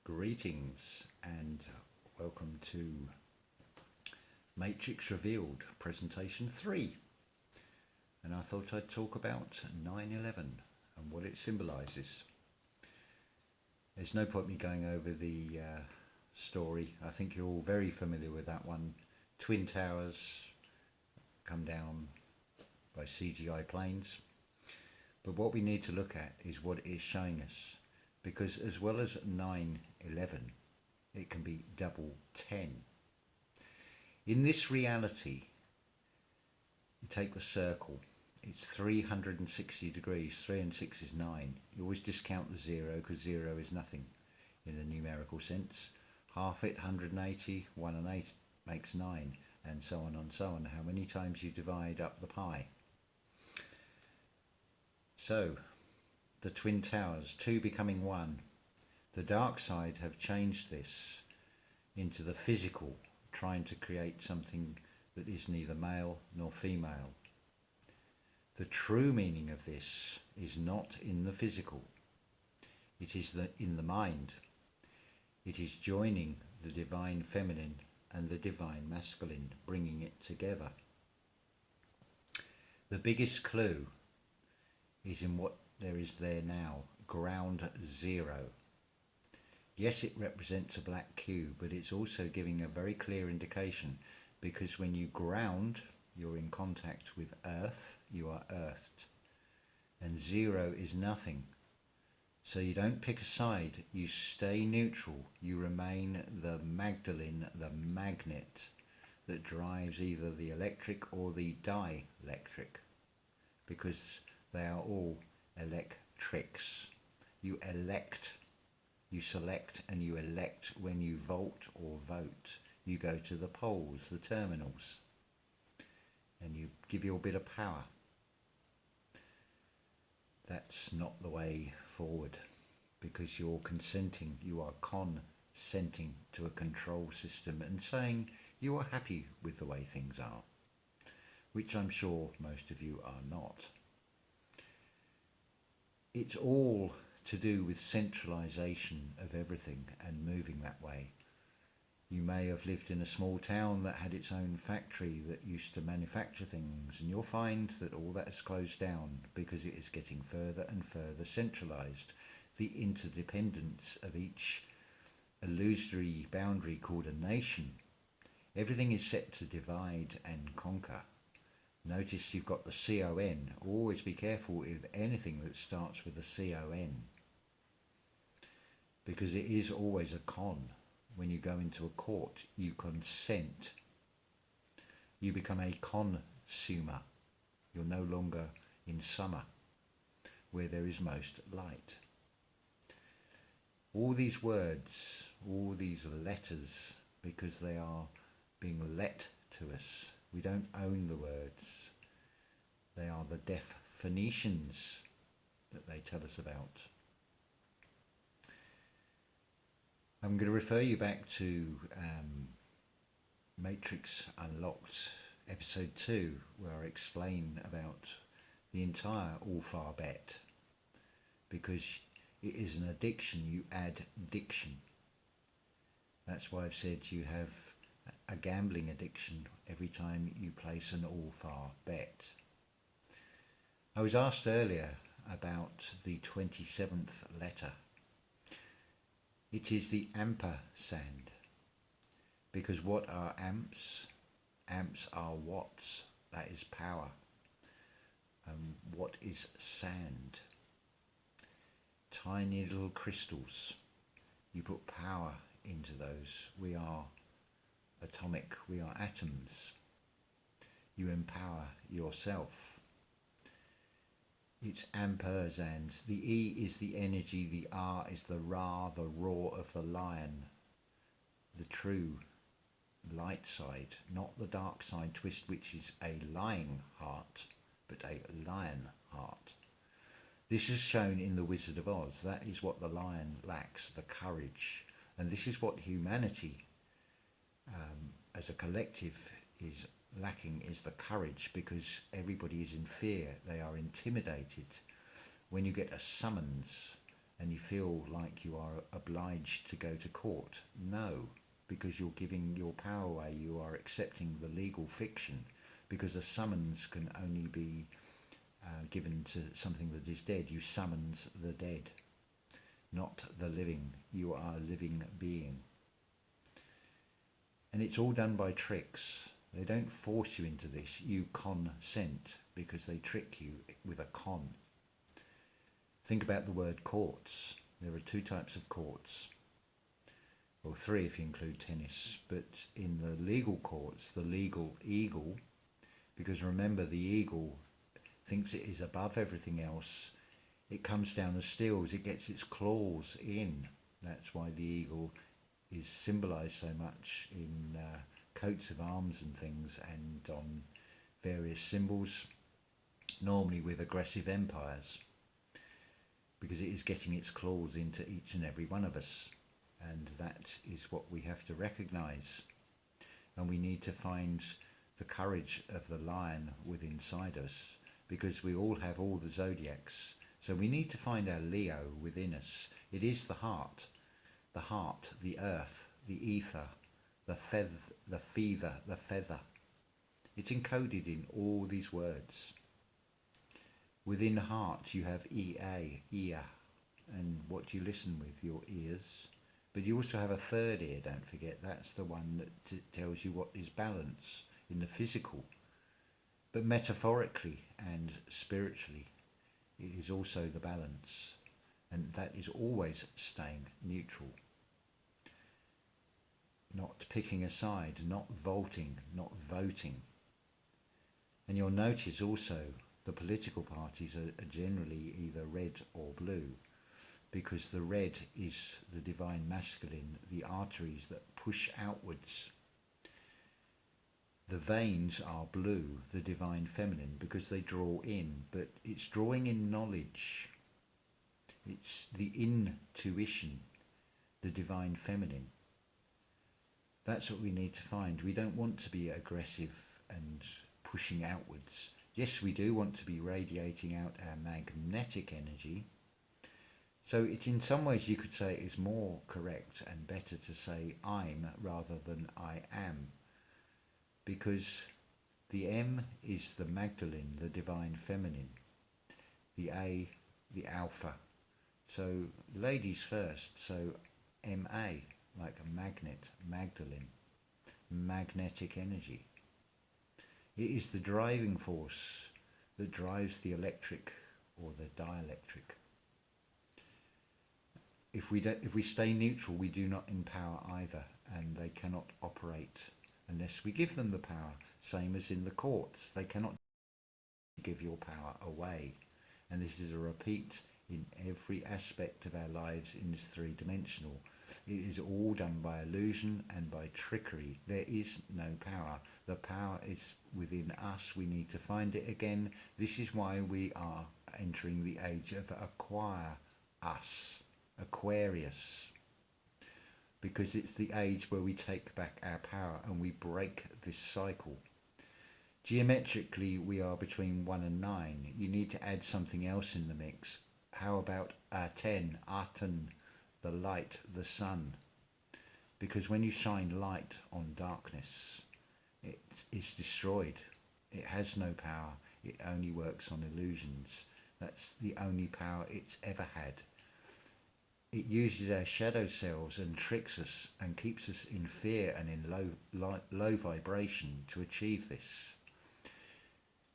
Greetings and welcome to Matrix Revealed Presentation 3. And I thought I'd talk about 9/11 and what it symbolises. There's no point me going over the story. I think you're all very familiar with that one. Twin Towers come down by CGI planes. But what we need to look at is what it is showing us. Because as well as 9/11, it can be double 10. In this reality, you take the circle, it's 360 degrees, 3 and 6 is 9. You always discount the 0 because 0 is nothing in a numerical sense. Half it, 180, 1 and 8 makes 9, and so on and so on. How many times you divide up the pie. So, the Twin Towers, 2 becoming 1. The dark side have changed this into the physical, trying to create something that is neither male nor female. The true meaning of this is not in the physical. It is in the mind. It is joining the divine feminine and the divine masculine, bringing it together. The biggest clue is in what there is there now, ground zero. Yes, it represents a black cube, but it's also giving a very clear indication, because when you ground, you're in contact with earth, you are earthed. And zero is nothing. So you don't pick a side, you stay neutral, you remain the Magdalene, the magnet that drives either the electric or the dielectric, because they are all electrics. You elect, you select and you elect when you volt or vote. You go to the polls, the terminals, and you give your bit of power. That's not the way forward, because you're consenting, you are consenting to a control system and saying you are happy with the way things are, which I'm sure most of you are not. It's all to do with centralisation of everything and moving that way. You may have lived in a small town that had its own factory that used to manufacture things, and you'll find that all that has closed down because it is getting further and further centralised. The interdependence of each illusory boundary called a nation. Everything is set to divide and conquer. Notice you've got the C-O-N. Always be careful with anything that starts with the C-O-N, because it is always a con. When you go into a court, you consent. You become a consumer. You're no longer in summer, where there is most light. All these words, all these letters, because they are being let to us. We don't own the words. They are the definitions that they tell us about. I'm going to refer you back to Matrix Unlocked, episode 2, where I explain about the entire alphabet, because it is an addiction. You add diction. That's why I've said you have a gambling addiction every time you place an all-far bet. I was asked earlier about the 27th letter. It is the ampersand, because what are amps? Amps are watts, that is power. What is sand? Tiny little crystals. You put power into those. We are atomic, we are atoms. You empower yourself. It's ampersands. The E is the energy, the R is the Ra, the roar of the lion. The true light side, not the dark side twist, which is a lying heart, but a lion heart. This is shown in The Wizard of Oz. That is what the lion lacks, the courage. And this is what humanity as a collective is lacking, is the courage, because everybody is in fear. They are intimidated. When you get a summons, and you feel like you are obliged to go to court. No, because you're giving your power away. You are accepting the legal fiction, because a summons can only be given to something that is dead. You summons the dead, not the living. You are a living being. And it's all done by tricks. They don't force you into this. You consent because they trick you with a con. Think about the word quartz. There are two types of quartz. Well, three if you include tennis. But in the legal courts, the legal eagle, because remember the eagle thinks it is above everything else. It comes down and steals. It gets its claws in. That's why the eagle is symbolised so much in coats of arms and things, and on various symbols, normally with aggressive empires, because it is getting its claws into each and every one of us. And that is what we have to recognise. And we need to find the courage of the lion within inside us, because we all have all the zodiacs. So we need to find our Leo within us. It is the heart, the earth, the ether, the fever, the feather. It's encoded in all these words. Within the heart you have EA, ear, and what you listen with, your ears. But you also have a third ear, don't forget. That's the one that tells you what is balance in the physical. But metaphorically and spiritually, it is also the balance. And that is always staying neutral. Not picking a side, not vaulting, not voting. And you'll notice also the political parties are generally either red or blue, because the red is the divine masculine, the arteries that push outwards. The veins are blue, the divine feminine, because they draw in, but it's drawing in knowledge. It's the intuition, the divine feminine. That's what we need to find. We don't want to be aggressive and pushing outwards. Yes, we do want to be radiating out our magnetic energy. So it's, in some ways you could say it is more correct and better to say I'm rather than I am, because the M is the Magdalene, the divine feminine, the A, the alpha. So ladies first, so MA, like a magnet, Magdalene, magnetic energy. It is the driving force that drives the electric or the dielectric. If we stay neutral, we do not empower either, and they cannot operate unless we give them the power. Same as in the courts, they cannot give your power away. And this is a repeat in every aspect of our lives in this three-dimensional. It is all done by illusion and by trickery. There is no power. The power is within us. We need to find it again. This is why we are entering the age of Aquarius, because it's the age where we take back our power and we break this cycle. Geometrically, we are between 1 and 9. You need to add something else in the mix. How about 10, Aten, the light, the sun? Because when you shine light on darkness, it is destroyed. It has no power. It only works on illusions. That's the only power it's ever had. It uses our shadow selves and tricks us and keeps us in fear and in low vibration to achieve this.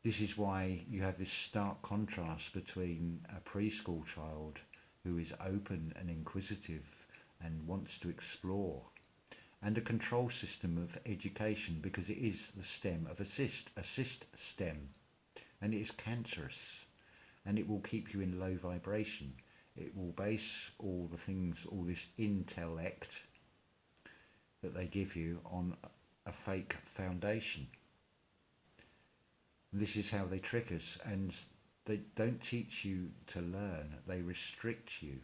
This is why you have this stark contrast between a preschool child who is open and inquisitive and wants to explore, and a control system of education, because it is the stem of a cyst stem, and it is cancerous, and it will keep you in low vibration. It will base all the things, all this intellect that they give you on a fake foundation. This is how they trick us, and they don't teach you to learn, they restrict you,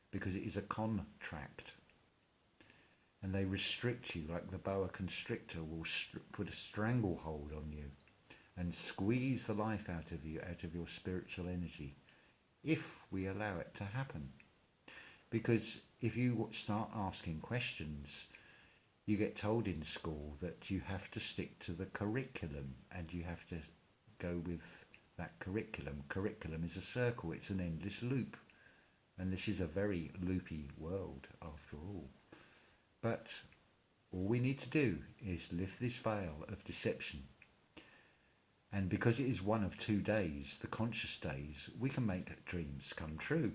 because it is a contract. And they restrict you like the boa constrictor will put a stranglehold on you and squeeze the life out of you, out of your spiritual energy, if we allow it to happen. Because if you start asking questions, you get told in school that you have to stick to the curriculum and you have to go with that curriculum. Curriculum is a circle, it's an endless loop. And this is a very loopy world after all. But all we need to do is lift this veil of deception. And because it is one of 2 days, the conscious days, we can make dreams come true.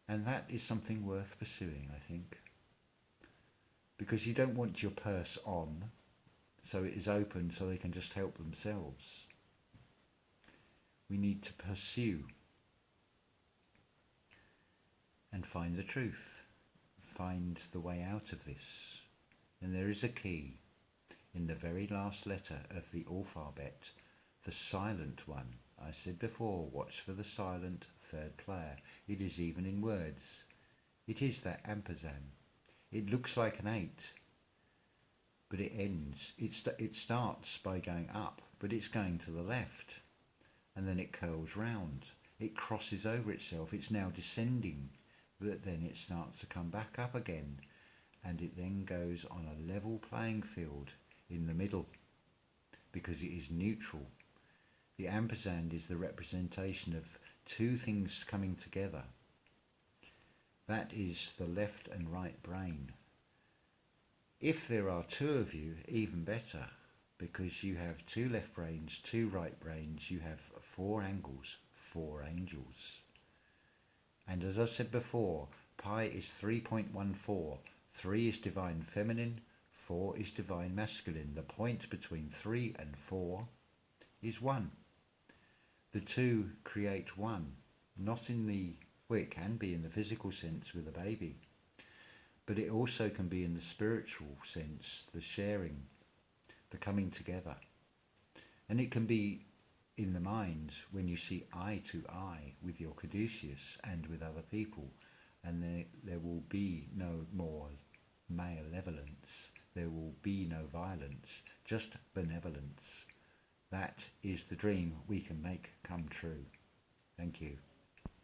And that is something worth pursuing, I think. Because you don't want your purse on, so it is open so they can just help themselves. We need to pursue and find the truth, find the way out of this. And there is a key in the very last letter of the alphabet, the silent one. I said before, watch for the silent third player. It is even in words. It is that ampersand. It looks like an 8, but it ends. It starts by going up, but it's going to the left, and then it curls round. It crosses over itself. It's now descending, but then it starts to come back up again, and it then goes on a level playing field in the middle, because it is neutral. The ampersand is the representation of 2 things coming together. That is the left and right brain. If there are 2 of you, even better, because you have 2 left brains, 2 right brains, you have 4 angles, 4 angels. And as I said before, pi is 3.14. 3 is divine feminine, 4 is divine masculine. The point between 3 and 4 is 1. The 2 create 1, not in the, well, it can be in the physical sense with a baby, but it also can be in the spiritual sense, the sharing, the coming together. And it can be in the mind when you see eye to eye with your caduceus and with other people, and there will be no more malevolence, there will be no violence, just benevolence. That is the dream we can make come true. Thank you.